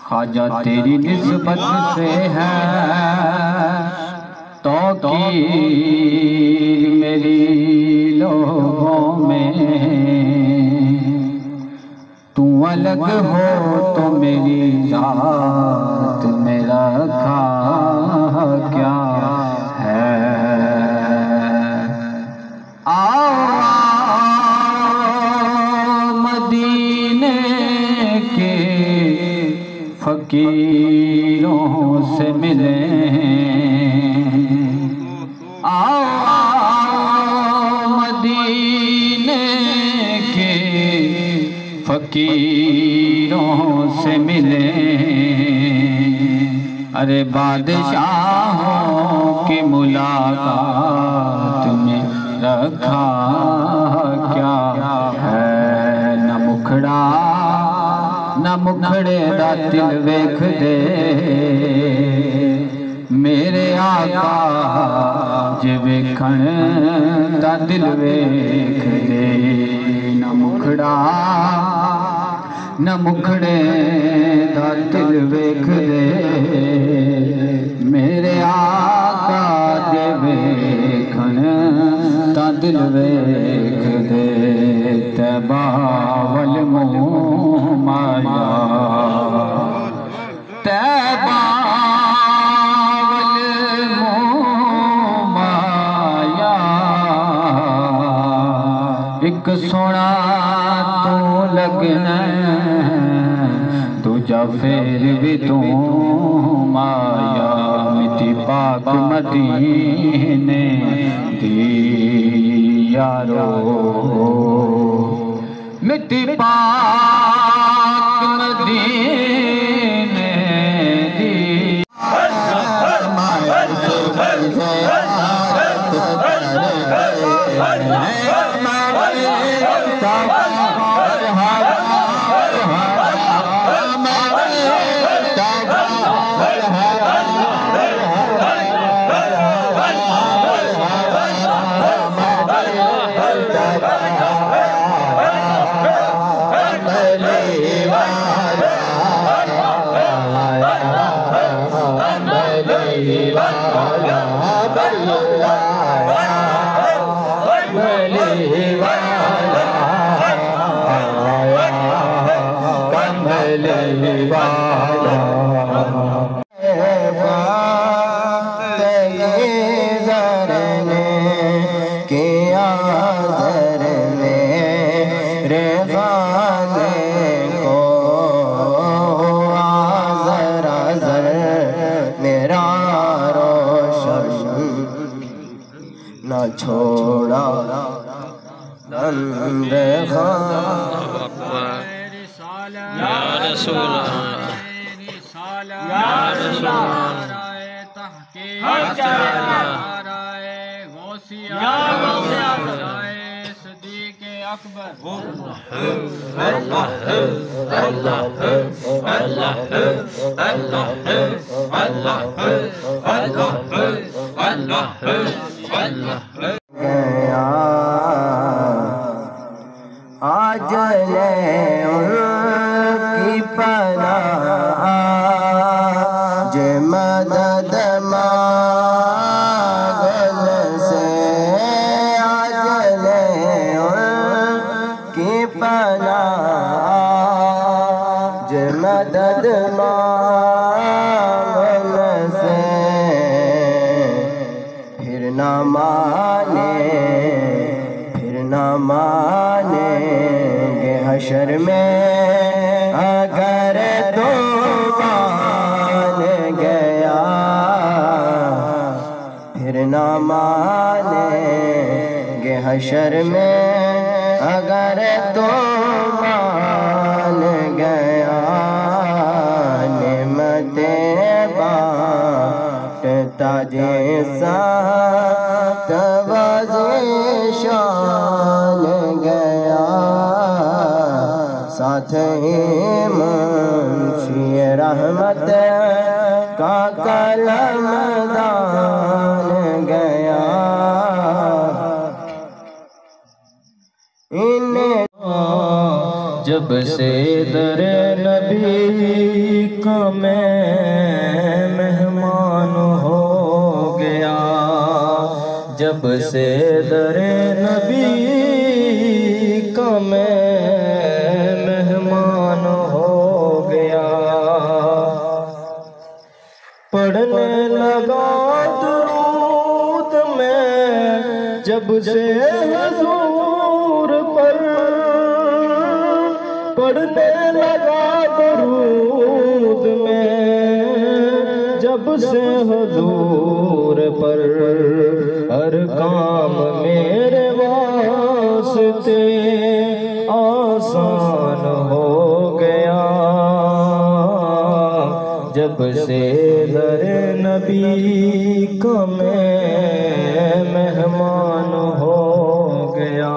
خواجہ تیری نسبت سے ہے توقیر میری لوگوں میں، تو الگ ہو تو میری ذات میں رکھا کیا ہے۔ آؤ مدینے کے فقیروں سے ملیں، آؤ مدینے کے فقیروں سے ملیں، ارے بادشاہوں کی ملاقات میں رکھا کیا ہے۔ نہ مکھڑا نہ مکھڑے دا دل ویکھ دے میرے آقا، جے ویکھن دا دل ویکھ دے۔ نہ مکھڑا نہ مکھڑے دا دل ویکھ دے میرے آقا، جے ویکھن دا دل ویکھ دے۔ طیبہ والمنہ مایا، طیبہ والمنہ مایا، ایک سونا تو لگنا دوجا پھر بھی تو مایا۔ مٹی پاک مدینے دی یارو، مٹی پاک مدینے دی چھوڑا بند یا رسول اللہ، یا رسول اللہ، صدیق اکبر۔ اللہ اللہ اللہ اللہ اللہ اللہ اللہ گیا آج لے ان کی پناہ، جے مدد مانگن سے، آج لے ان کی پناہ، جے مدد مانگن سے، پھر نہ مانیں گے حشر میں اگر تو مان گیا، پھر نہ مانیں گے حشر میں اگر تو مان گیا۔ نعمتیں بانٹتا جیسا شان گیا، ساتھ ہی منشی رحمت کا قلم دان گیا۔ جب سے در نبی کا میں مہمان ہو گیا، جب سے در نبی کا میں مہمان ہو گیا، پڑھنے لگا درود میں جب سے حضور پر، پڑھنے لگا درود میں جب سے حضور پر، ہر کام میرے واسطے آسان ہو گیا، جب سے در نبی کا میں مہمان ہو گیا۔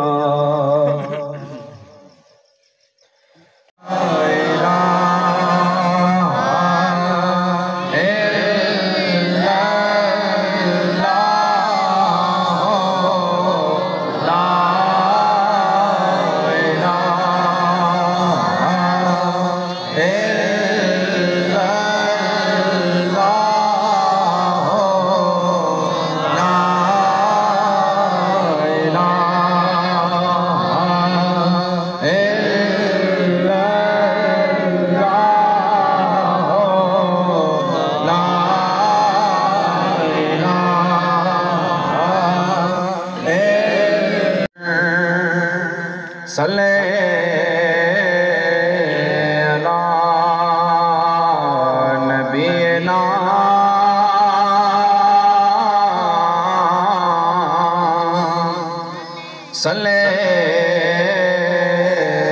صلی علی نبینا صلی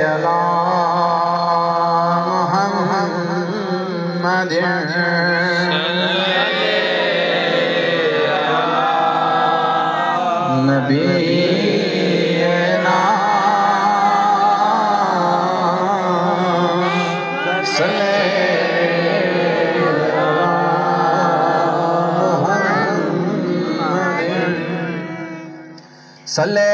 علی محمد نبینا صلی